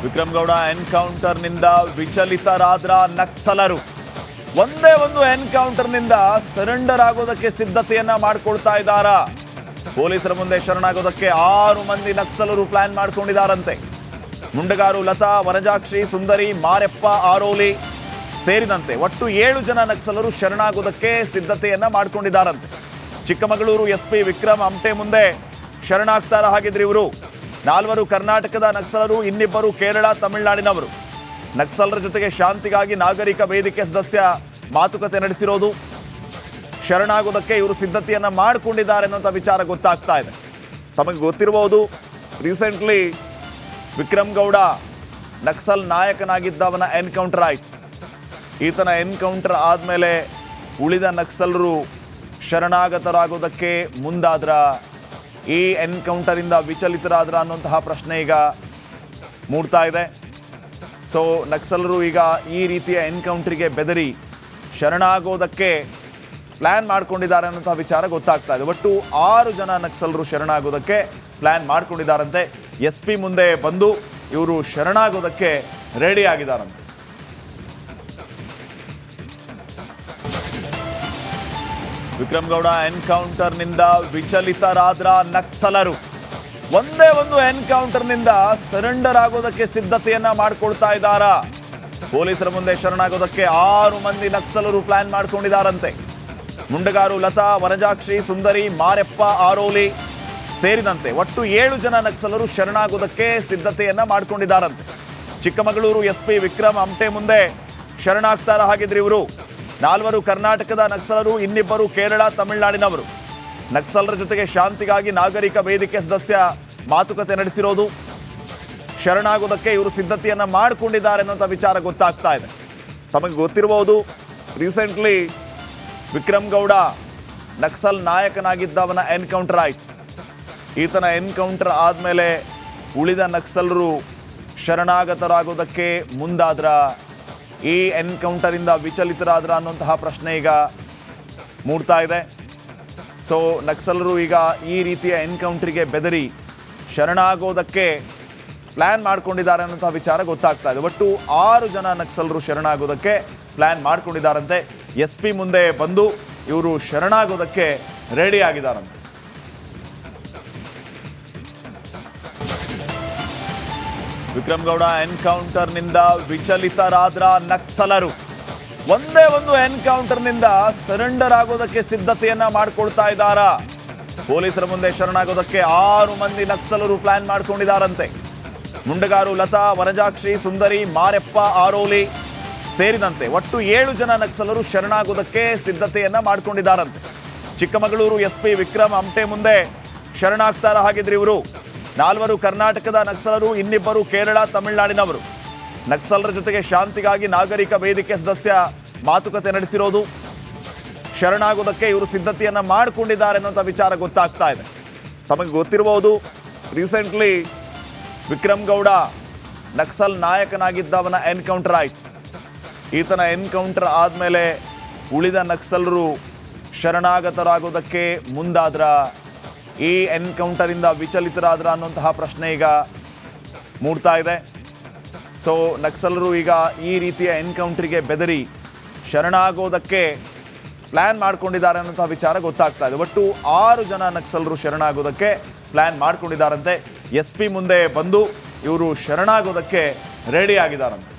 ವಿಕ್ರಮ್ ಗೌಡ ಎನ್ಕೌಂಟರ್ನಿಂದ ವಿಚಲಿತರಾದ್ರ ನಕ್ಸಲರು. ಒಂದೇ ಒಂದು ಎನ್ಕೌಂಟರ್ನಿಂದ ಸರೆಂಡರ್ ಆಗೋದಕ್ಕೆ ಸಿದ್ಧತೆಯನ್ನ ಮಾಡಿಕೊಳ್ತಾ ಇದ್ದಾರಾ? ಪೊಲೀಸರ ಮುಂದೆ ಶರಣಾಗೋದಕ್ಕೆ 6 ಮಂದಿ ನಕ್ಸಲರು ಪ್ಲಾನ್ ಮಾಡ್ಕೊಂಡಿದ್ದಾರಂತೆ. ಮುಂಡಗಾರು ಲತಾ, ವನಜಾಕ್ಷಿ, ಸುಂದರಿ, ಮಾರೆಪ್ಪ, ಆರೋಲಿ ಸೇರಿದಂತೆ ಒಟ್ಟು 7 ಜನ ನಕ್ಸಲರು ಶರಣಾಗೋದಕ್ಕೆ ಸಿದ್ಧತೆಯನ್ನ ಮಾಡ್ಕೊಂಡಿದ್ದಾರಂತೆ. ಚಿಕ್ಕಮಗಳೂರು ಎಸ್ಪಿ ವಿಕ್ರಮ್ ಅಮಟೆ ಮುಂದೆ ಶರಣಾಗ್ತಾರ. ಹಾಗಿದ್ರೆ ಇವರು 4 ಕರ್ನಾಟಕದ ನಕ್ಸಲರು, ಇನ್ನಿಬ್ಬರು ಕೇರಳ, ತಮಿಳುನಾಡಿನವರು. ನಕ್ಸಲರ ಜೊತೆಗೆ ಶಾಂತಿಗಾಗಿ ನಾಗರಿಕ ವೇದಿಕೆ ಸದಸ್ಯ ಮಾತುಕತೆ ನಡೆಸಿರೋದು. ಶರಣಾಗೋದಕ್ಕೆ ಇವರು ಸಿದ್ಧತೆಯನ್ನ ಮಾಡಿಕೊಂಡಿದ್ದಾರೆ ಅನ್ನೋಂಥ ವಿಚಾರ ಗೊತ್ತಾಗ್ತಾ ಇದೆ. ತಮಗೆ ಗೊತ್ತಿರಬಹುದು, ರೀಸೆಂಟ್ಲಿ ವಿಕ್ರಮ್ ಗೌಡ ನಕ್ಸಲ್ ನಾಯಕನಾಗಿದ್ದವನ ಎನ್ಕೌಂಟರ್ ಆಯಿತು. ಈತನ ಎನ್ಕೌಂಟರ್ ಆದಮೇಲೆ ಉಳಿದ ನಕ್ಸಲರು ಶರಣಾಗತರಾಗೋದಕ್ಕೆ ಮುಂದಾದ್ರ, ಈ ಎನ್ಕೌಂಟರಿಂದ ವಿಚಲಿತರಾದ್ರ ಅನ್ನುವಂತಹ ಪ್ರಶ್ನೆ ಈಗ ಮೂಡ್ತಾ ಇದೆ. ಸೊ ನಕ್ಸಲರು ಈಗ ಈ ರೀತಿಯ ಎನ್ಕೌಂಟರ್ಗೆ ಬೆದರಿ ಶರಣಾಗೋದಕ್ಕೆ ಪ್ಲ್ಯಾನ್ ಮಾಡ್ಕೊಂಡಿದ್ದಾರೆ ಅನ್ನೋಂತಹ ವಿಚಾರ ಗೊತ್ತಾಗ್ತಾ ಇದೆ. ಒಟ್ಟು 6 ಜನ ನಕ್ಸಲರು ಶರಣಾಗೋದಕ್ಕೆ ಪ್ಲ್ಯಾನ್ ಮಾಡ್ಕೊಂಡಿದ್ದಾರಂತೆ. SP ಮುಂದೆ ಬಂದು ಇವರು ಶರಣಾಗೋದಕ್ಕೆ ರೆಡಿ ಆಗಿದ್ದಾರಂತೆ. ವಿಕ್ರಮ್ ಗೌಡ ಎನ್ಕೌಂಟರ್ನಿಂದ ವಿಚಲಿತರಾದ್ರ ನಕ್ಸಲರು. ಒಂದೇ ಒಂದು ಎನ್ಕೌಂಟರ್ನಿಂದ ಸರೆಂಡರ್ ಆಗೋದಕ್ಕೆ ಸಿದ್ಧತೆಯನ್ನ ಮಾಡಿಕೊಳ್ತಾ ಇದ್ದಾರಾ? ಪೊಲೀಸರ ಮುಂದೆ ಶರಣಾಗೋದಕ್ಕೆ 6 ಮಂದಿ ನಕ್ಸಲರು ಪ್ಲಾನ್ ಮಾಡ್ಕೊಂಡಿದ್ದಾರಂತೆ. ಮುಂಡಗಾರು ಲತಾ, ವನಜಾಕ್ಷಿ, ಸುಂದರಿ, ಮಾರೆಪ್ಪ, ಆರೋಲಿ ಸೇರಿದಂತೆ ಒಟ್ಟು 7 ಜನ ನಕ್ಸಲರು ಶರಣಾಗೋದಕ್ಕೆ ಸಿದ್ಧತೆಯನ್ನ ಮಾಡ್ಕೊಂಡಿದ್ದಾರಂತೆ. ಚಿಕ್ಕಮಗಳೂರು ಎಸ್ಪಿ ವಿಕ್ರಮ್ ಅಮಟೆ ಮುಂದೆ ಶರಣಾಗ್ತಾರ. ಹಾಗಿದ್ರೆ ಇವರು 4 ಕರ್ನಾಟಕದ ನಕ್ಸಲರು, ಇನ್ನಿಬ್ಬರು ಕೇರಳ, ತಮಿಳುನಾಡಿನವರು. ನಕ್ಸಲರ ಜೊತೆಗೆ ಶಾಂತಿಗಾಗಿ ನಾಗರಿಕ ವೇದಿಕೆ ಸದಸ್ಯ ಮಾತುಕತೆ ನಡೆಸಿರೋದು. ಶರಣಾಗೋದಕ್ಕೆ ಇವರು ಸಿದ್ಧತೆಯನ್ನ ಮಾಡಿಕೊಂಡಿದ್ದಾರೆ ಅನ್ನೋಂಥ ವಿಚಾರ ಗೊತ್ತಾಗ್ತಾ ಇದೆ. ತಮಗೆ ಗೊತ್ತಿರಬಹುದು, ರೀಸೆಂಟ್ಲಿ ವಿಕ್ರಮ್ ಗೌಡ ನಕ್ಸಲ್ ನಾಯಕನಾಗಿದ್ದವನ ಎನ್ಕೌಂಟರ್ ಆಯಿತು. ಈತನ ಎನ್ಕೌಂಟರ್ ಆದಮೇಲೆ ಉಳಿದ ನಕ್ಸಲರು ಶರಣಾಗತರಾಗೋದಕ್ಕೆ ಮುಂದಾದ್ರ, ಈ ಎನ್ಕೌಂಟರಿಂದ ವಿಚಲಿತರಾದ್ರ ಅನ್ನುವಂತಹ ಪ್ರಶ್ನೆ ಈಗ ಮೂಡ್ತಾ ಇದೆ. ಸೊ ನಕ್ಸಲರು ಈಗ ಈ ರೀತಿಯ ಎನ್ಕೌಂಟರ್ಗೆ ಬೆದರಿ ಶರಣಾಗೋದಕ್ಕೆ ಪ್ಲ್ಯಾನ್ ಮಾಡ್ಕೊಂಡಿದ್ದಾರೆ ಅನ್ನೋಂತಹ ವಿಚಾರ ಗೊತ್ತಾಗ್ತಾ ಇದೆ. ಒಟ್ಟು 6 ಜನ ನಕ್ಸಲರು ಶರಣಾಗೋದಕ್ಕೆ ಪ್ಲ್ಯಾನ್ ಮಾಡ್ಕೊಂಡಿದ್ದಾರಂತೆ. SP ಮುಂದೆ ಬಂದು ಇವರು ಶರಣಾಗೋದಕ್ಕೆ ರೆಡಿ ಆಗಿದ್ದಾರಂತೆ. ವಿಕ್ರಮ್ ಗೌಡ ಎನ್ಕೌಂಟರ್ನಿಂದ ವಿಚಲಿತರಾದ್ರ ನಕ್ಸಲರು. ಒಂದೇ ಒಂದು ಎನ್ಕೌಂಟರ್ನಿಂದ ಸರೆಂಡರ್ ಆಗೋದಕ್ಕೆ ಸಿದ್ಧತೆಯನ್ನ ಮಾಡಿಕೊಳ್ತಾ ಇದ್ದಾರಾ? ಪೊಲೀಸರ ಮುಂದೆ ಶರಣಾಗೋದಕ್ಕೆ 6 ಮಂದಿ ನಕ್ಸಲರು ಪ್ಲಾನ್ ಮಾಡ್ಕೊಂಡಿದ್ದಾರಂತೆ. ಮುಂಡಗಾರು ಲತಾ, ವನಜಾಕ್ಷಿ, ಸುಂದರಿ, ಮಾರೆಪ್ಪ, ಆರೋಲಿ ಸೇರಿದಂತೆ ಒಟ್ಟು 7 ಜನ ನಕ್ಸಲರು ಶರಣಾಗೋದಕ್ಕೆ ಸಿದ್ಧತೆಯನ್ನ ಮಾಡ್ಕೊಂಡಿದ್ದಾರಂತೆ. ಚಿಕ್ಕಮಗಳೂರು ಎಸ್ಪಿ ವಿಕ್ರಮ್ ಅಮಟೆ ಮುಂದೆ ಶರಣಾಗ್ತಾರ. ಹಾಗಿದ್ರೆ ಇವರು 4 ಕರ್ನಾಟಕದ ನಕ್ಸಲರು, ಇನ್ನಿಬ್ಬರು ಕೇರಳ, ತಮಿಳುನಾಡಿನವರು. ನಕ್ಸಲರ ಜೊತೆಗೆ ಶಾಂತಿಗಾಗಿ ನಾಗರಿಕ ವೇದಿಕೆ ಸದಸ್ಯ ಮಾತುಕತೆ ನಡೆಸಿರೋದು. ಶರಣಾಗೋದಕ್ಕೆ ಇವರು ಸಿದ್ಧತೆಯನ್ನ ಮಾಡಿಕೊಂಡಿದ್ದಾರೆ ಅನ್ನೋಂಥ ವಿಚಾರ ಗೊತ್ತಾಗ್ತಾ ಇದೆ. ತಮಗೆ ಗೊತ್ತಿರಬಹುದು, ರೀಸೆಂಟ್ಲಿ ವಿಕ್ರಮ್ ಗೌಡ ನಕ್ಸಲ್ ನಾಯಕನಾಗಿದ್ದವನ ಎನ್ಕೌಂಟರ್ ಆಯಿತು. ಈತನ ಎನ್ಕೌಂಟರ್ ಆದಮೇಲೆ ಉಳಿದ ನಕ್ಸಲರು ಶರಣಾಗತರಾಗೋದಕ್ಕೆ ಮುಂದಾದ್ರ, ಈ ಎನ್ಕೌಂಟರಿಂದ ವಿಚಲಿತರಾದ್ರ ಅನ್ನುವಂತಹ ಪ್ರಶ್ನೆ ಈಗ ಮೂಡ್ತಾ ಇದೆ. ಸೊ ನಕ್ಸಲರು ಈಗ ಈ ರೀತಿಯ ಎನ್ಕೌಂಟರ್ಗೆ ಬೆದರಿ ಶರಣಾಗೋದಕ್ಕೆ ಪ್ಲ್ಯಾನ್ ಮಾಡ್ಕೊಂಡಿದ್ದಾರೆ ಅನ್ನೋಂಥ ವಿಚಾರ ಗೊತ್ತಾಗ್ತಾ ಇದೆ. ಒಟ್ಟು 6 ಜನ ನಕ್ಸಲರು ಶರಣಾಗೋದಕ್ಕೆ ಪ್ಲ್ಯಾನ್ ಮಾಡ್ಕೊಂಡಿದ್ದಾರಂತೆ. SP ಮುಂದೆ ಬಂದು ಇವರು ಶರಣಾಗೋದಕ್ಕೆ ರೆಡಿ ಆಗಿದ್ದಾರಂತೆ.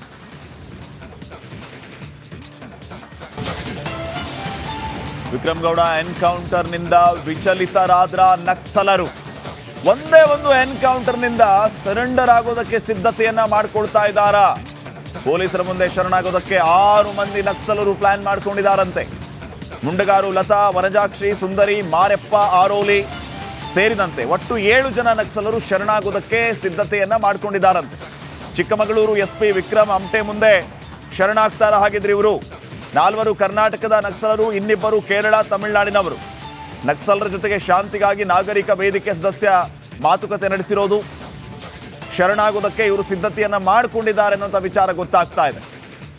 ವಿಕ್ರಮ್ ಗೌಡ ಎನ್ಕೌಂಟರ್ನಿಂದ ವಿಚಲಿತರಾದ್ರ ನಕ್ಸಲರು. ಒಂದೇ ಒಂದು ಎನ್ಕೌಂಟರ್ನಿಂದ ಸರೆಂಡರ್ ಆಗೋದಕ್ಕೆ ಸಿದ್ಧತೆಯನ್ನ ಮಾಡಿಕೊಳ್ತಾ ಇದ್ದಾರಾ? ಪೊಲೀಸರ ಮುಂದೆ ಶರಣಾಗೋದಕ್ಕೆ 6 ಮಂದಿ ನಕ್ಸಲರು ಪ್ಲಾನ್ ಮಾಡ್ಕೊಂಡಿದ್ದಾರಂತೆ. ಮುಂಡಗಾರು ಲತಾ, ವನಜಾಕ್ಷಿ, ಸುಂದರಿ, ಮಾರೆಪ್ಪ, ಆರೋಲಿ ಸೇರಿದಂತೆ ಒಟ್ಟು 7 ಜನ ನಕ್ಸಲರು ಶರಣಾಗೋದಕ್ಕೆ ಸಿದ್ಧತೆಯನ್ನ ಮಾಡ್ಕೊಂಡಿದ್ದಾರಂತೆ. ಚಿಕ್ಕಮಗಳೂರು ಎಸ್ಪಿ ವಿಕ್ರಮ್ ಅಮಟೆ ಮುಂದೆ ಶರಣಾಗ್ತಾರ. ಹಾಗಿದ್ರೆ ಇವರು 4 ಕರ್ನಾಟಕದ ನಕ್ಸಲರು, ಇನ್ನಿಬ್ಬರು ಕೇರಳ, ತಮಿಳುನಾಡಿನವರು. ನಕ್ಸಲರ ಜೊತೆಗೆ ಶಾಂತಿಗಾಗಿ ನಾಗರಿಕ ವೇದಿಕೆ ಸದಸ್ಯ ಮಾತುಕತೆ ನಡೆಸಿರೋದು. ಶರಣಾಗೋದಕ್ಕೆ ಇವರು ಸಿದ್ಧತೆಯನ್ನ ಮಾಡಿಕೊಂಡಿದ್ದಾರೆ ಅನ್ನೋಂಥ ವಿಚಾರ ಗೊತ್ತಾಗ್ತಾ ಇದೆ.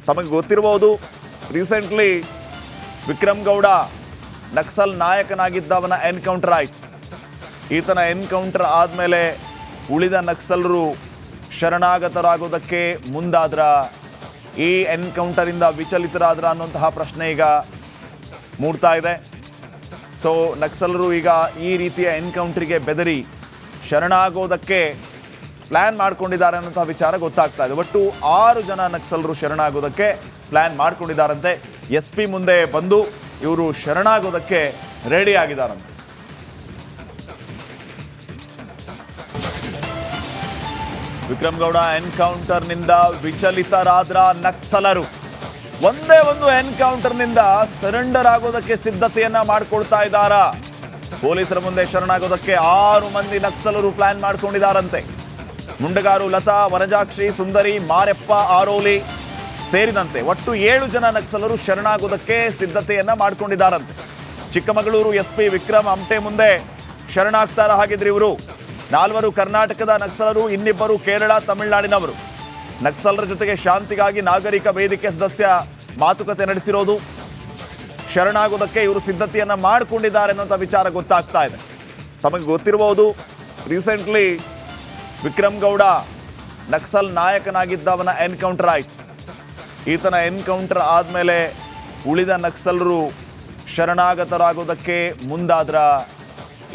ತಮಗೆ ಗೊತ್ತಿರಬಹುದು, ರೀಸೆಂಟ್ಲಿ ವಿಕ್ರಮ್ ಗೌಡ ನಕ್ಸಲ್ ನಾಯಕನಾಗಿದ್ದವನ ಎನ್ಕೌಂಟರ್ ಆಯಿತು. ಈತನ ಎನ್ಕೌಂಟರ್ ಆದಮೇಲೆ ಉಳಿದ ನಕ್ಸಲರು ಶರಣಾಗತರಾಗೋದಕ್ಕೆ ಮುಂದಾದ್ರ, ಈ ಎನ್ಕೌಂಟರ್ ಇಂದ ವಿಚಲಿತರಾದ್ರ ಅನ್ನುವಂತಹ ಪ್ರಶ್ನೆ ಈಗ ಮೂಡ್ತಾ ಇದೆ. ಸೊ ನಕ್ಸಲರು ಈಗ ಈ ರೀತಿಯ ಎನ್ಕೌಂಟರ್ಗೆ ಬೆದರಿ ಶರಣಾಗೋದಕ್ಕೆ ಪ್ಲಾನ್ ಮಾಡ್ಕೊಂಡಿದ್ದಾರೆ ಅನ್ನೋಂತಹ ವಿಚಾರ ಗೊತ್ತಾಗ್ತಾ ಇದೆ. ಒಟ್ಟು 6 ಜನ ನಕ್ಸಲರು ಶರಣಾಗೋದಕ್ಕೆ ಪ್ಲಾನ್ ಮಾಡ್ಕೊಂಡಿದ್ದಾರಂತೆ. SP ಮುಂದೆ ಬಂದು ಇವರು ಶರಣಾಗೋದಕ್ಕೆ ರೆಡಿ ಆಗಿದ್ದಾರಂತೆ. ವಿಕ್ರಮ್ ಗೌಡ ಎನ್ಕೌಂಟರ್ನಿಂದ ವಿಚಲಿತರಾದ್ರ ನಕ್ಸಲರು. ಒಂದೇ ಒಂದು ಎನ್ಕೌಂಟರ್ನಿಂದ ಸರೆಂಡರ್ ಆಗೋದಕ್ಕೆ ಸಿದ್ಧತೆಯನ್ನ ಮಾಡ್ಕೊಳ್ತಾ ಇದ್ದಾರಾ? ಪೊಲೀಸರ ಮುಂದೆ ಶರಣಾಗೋದಕ್ಕೆ 6 ಮಂದಿ ನಕ್ಸಲರು ಪ್ಲಾನ್ ಮಾಡ್ಕೊಂಡಿದ್ದಾರಂತೆ. ಮುಂಡಗಾರು ಲತಾ, ವನಜಾಕ್ಷಿ, ಸುಂದರಿ, ಮಾರೆಪ್ಪ, ಆರೋಲಿ ಸೇರಿದಂತೆ ಒಟ್ಟು 7 ಜನ ನಕ್ಸಲರು ಶರಣಾಗೋದಕ್ಕೆ ಸಿದ್ಧತೆಯನ್ನ ಮಾಡ್ಕೊಂಡಿದ್ದಾರಂತೆ. ಚಿಕ್ಕಮಗಳೂರು SP ವಿಕ್ರಮ್ ಅಮಟೆ ಮುಂದೆ ಶರಣಾಗ್ತಾರ. ಹಾಗಿದ್ರೆ ಇವರು 4 ಕರ್ನಾಟಕದ ನಕ್ಸಲರು, ಇನ್ನಿಬ್ಬರು ಕೇರಳ, ತಮಿಳುನಾಡಿನವರು. ನಕ್ಸಲರ ಜೊತೆಗೆ ಶಾಂತಿಗಾಗಿ ನಾಗರಿಕ ವೇದಿಕೆ ಸದಸ್ಯ ಮಾತುಕತೆ ನಡೆಸಿರೋದು. ಶರಣಾಗೋದಕ್ಕೆ ಇವರು ಸಿದ್ಧತೆಯನ್ನ ಮಾಡಿಕೊಂಡಿದ್ದಾರೆ ಅನ್ನೋಂಥ ವಿಚಾರ ಗೊತ್ತಾಗ್ತಾ ಇದೆ. ತಮಗೆ ಗೊತ್ತಿರಬಹುದು, ರೀಸೆಂಟ್ಲಿ ವಿಕ್ರಮ್ ಗೌಡ ನಕ್ಸಲ್ ನಾಯಕನಾಗಿದ್ದವನ ಎನ್ಕೌಂಟರ್ ಆಯಿತು. ಈತನ ಎನ್ಕೌಂಟರ್ ಆದಮೇಲೆ ಉಳಿದ ನಕ್ಸಲರು ಶರಣಾಗತರಾಗೋದಕ್ಕೆ ಮುಂದಾದ್ರ,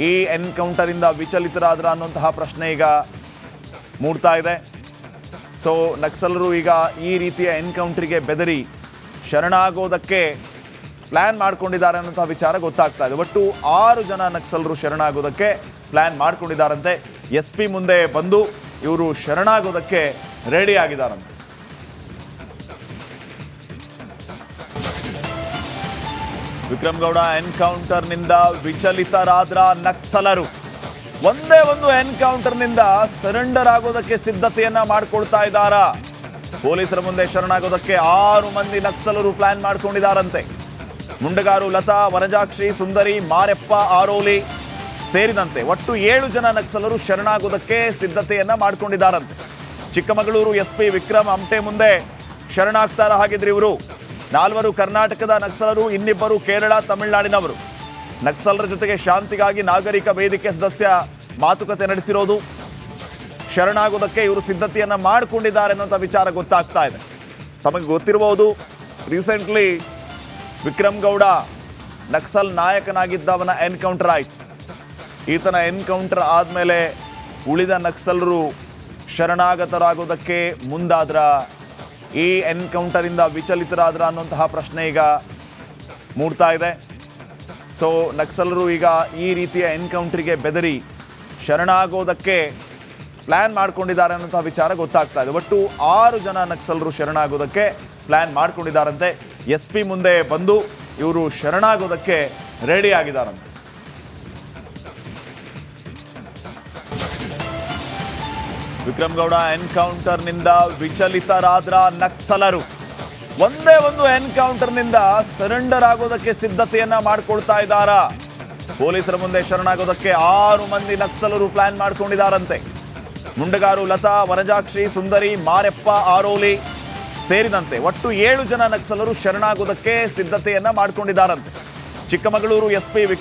ಈ ಎನ್ಕೌಂಟರಿಂದ ವಿಚಲಿತರಾದ್ರ ಅನ್ನುವಂತಹ ಪ್ರಶ್ನೆ ಈಗ ಮೂಡ್ತಾ ಇದೆ. ಸೊ ನಕ್ಸಲರು ಈಗ ಈ ರೀತಿಯ ಎನ್ಕೌಂಟರ್ಗೆ ಬೆದರಿ ಶರಣಾಗೋದಕ್ಕೆ ಪ್ಲಾನ್ ಮಾಡ್ಕೊಂಡಿದ್ದಾರೆ ಅನ್ನೋಂತಹ ವಿಚಾರ ಗೊತ್ತಾಗ್ತಾ ಇದೆ. ಒಟ್ಟು 6 ಜನ ನಕ್ಸಲರು ಶರಣಾಗೋದಕ್ಕೆ ಪ್ಲಾನ್ ಮಾಡ್ಕೊಂಡಿದ್ದಾರಂತೆ. SP ಮುಂದೆ ಬಂದು ಇವರು ಶರಣಾಗೋದಕ್ಕೆ ರೆಡಿ ಆಗಿದ್ದಾರಂತೆ. ವಿಕ್ರಮ್ ಗೌಡ ಎನ್ಕೌಂಟರ್ನಿಂದ ವಿಚಲಿತರಾದ್ರ ನಕ್ಸಲರು. ಒಂದೇ ಒಂದು ಎನ್ಕೌಂಟರ್ನಿಂದ ಸರೆಂಡರ್ ಆಗೋದಕ್ಕೆ ಸಿದ್ಧತೆಯನ್ನ ಮಾಡ್ಕೊಳ್ತಾ ಇದ್ದಾರಾ? ಪೊಲೀಸರ ಮುಂದೆ ಶರಣಾಗೋದಕ್ಕೆ 6 ಮಂದಿ ನಕ್ಸಲರು ಪ್ಲಾನ್ ಮಾಡ್ಕೊಂಡಿದ್ದಾರಂತೆ. ಮುಂಡಗಾರು ಲತಾ, ವನಜಾಕ್ಷಿ, ಸುಂದರಿ, ಮಾರೆಪ್ಪ, ಆರೋಲಿ ಸೇರಿದಂತೆ ಒಟ್ಟು 7 ಜನ ನಕ್ಸಲರು ಶರಣಾಗೋದಕ್ಕೆ ಸಿದ್ಧತೆಯನ್ನ ಮಾಡ್ಕೊಂಡಿದ್ದಾರಂತೆ. ಚಿಕ್ಕಮಗಳೂರು SP ವಿಕ್ರಮ್ ಅಮಟೆ ಮುಂದೆ ಶರಣಾಗ್ತಾರ. ಹಾಗಿದ್ರೆ ಇವರು 4 ಕರ್ನಾಟಕದ ನಕ್ಸಲರು, ಇನ್ನಿಬ್ಬರು ಕೇರಳ, ತಮಿಳುನಾಡಿನವರು. ನಕ್ಸಲರ ಜೊತೆಗೆ ಶಾಂತಿಗಾಗಿ ನಾಗರಿಕ ವೇದಿಕೆ ಸದಸ್ಯ ಮಾತುಕತೆ ನಡೆಸಿರೋದು. ಶರಣಾಗೋದಕ್ಕೆ ಇವರು ಸಿದ್ಧತೆಯನ್ನ ಮಾಡಿಕೊಂಡಿದ್ದಾರೆ ಅನ್ನೋಂಥ ವಿಚಾರ ಗೊತ್ತಾಗ್ತಾ ಇದೆ. ತಮಗೆ ಗೊತ್ತಿರಬಹುದು, ರೀಸೆಂಟ್ಲಿ ವಿಕ್ರಮ್ ಗೌಡ ನಕ್ಸಲ್ ನಾಯಕನಾಗಿದ್ದವನ ಎನ್ಕೌಂಟರ್ ಆಯಿತು. ಈತನ ಎನ್ಕೌಂಟರ್ ಆದಮೇಲೆ ಉಳಿದ ನಕ್ಸಲರು ಶರಣಾಗತರಾಗೋದಕ್ಕೆ ಮುಂದಾದ್ರ, ಈ ಎನ್ಕೌಂಟರಿಂದ ವಿಚಲಿತರಾದ್ರ ಅನ್ನುವಂತಹ ಪ್ರಶ್ನೆ ಈಗ ಮೂಡ್ತಾ ಇದೆ. ಸೊ ನಕ್ಸಲರು ಈಗ ಈ ರೀತಿಯ ಎನ್ಕೌಂಟರ್ಗೆ ಬೆದರಿ ಶರಣಾಗೋದಕ್ಕೆ ಪ್ಲಾನ್ ಮಾಡ್ಕೊಂಡಿದ್ದಾರೆ ಅನ್ನೋಂತಹ ವಿಚಾರ ಗೊತ್ತಾಗ್ತಾ ಇದೆ. ಒಟ್ಟು 6 ಜನ ನಕ್ಸಲರು ಶರಣಾಗೋದಕ್ಕೆ ಪ್ಲಾನ್ ಮಾಡ್ಕೊಂಡಿದ್ದಾರಂತೆ. SP ಮುಂದೆ ಬಂದು ಇವರು ಶರಣಾಗೋದಕ್ಕೆ ರೆಡಿ ಆಗಿದ್ದಾರಂತೆ. ವಿಕ್ರಮ್ ಗೌಡ ಎನ್ಕೌಂಟರ್ನಿಂದ ವಿಚಲಿತರಾದ್ರ ನಕ್ಸಲರು. ಒಂದೇ ಒಂದು ಎನ್ಕೌಂಟರ್ನಿಂದ ಸರೆಂಡರ್ ಆಗೋದಕ್ಕೆ ಸಿದ್ಧತೆಯನ್ನ ಮಾಡ್ಕೊಳ್ತಾ ಇದ್ದಾರಾ? ಪೊಲೀಸರ ಮುಂದೆ ಶರಣಾಗೋದಕ್ಕೆ 6 ಮಂದಿ ನಕ್ಸಲರು ಪ್ಲಾನ್ ಮಾಡ್ಕೊಂಡಿದ್ದಾರಂತೆ. ಮುಂಡಗಾರು ಲತಾ, ವನಜಾಕ್ಷಿ, ಸುಂದರಿ, ಮಾರೆಪ್ಪ, ಆರೋಲಿ ಸೇರಿದಂತೆ ಒಟ್ಟು 7 ಜನ ನಕ್ಸಲರು ಶರಣಾಗೋದಕ್ಕೆ ಸಿದ್ಧತೆಯನ್ನ ಮಾಡ್ಕೊಂಡಿದ್ದಾರಂತೆ. ಚಿಕ್ಕಮಗಳೂರು SP ವಿಕ್ರಮ್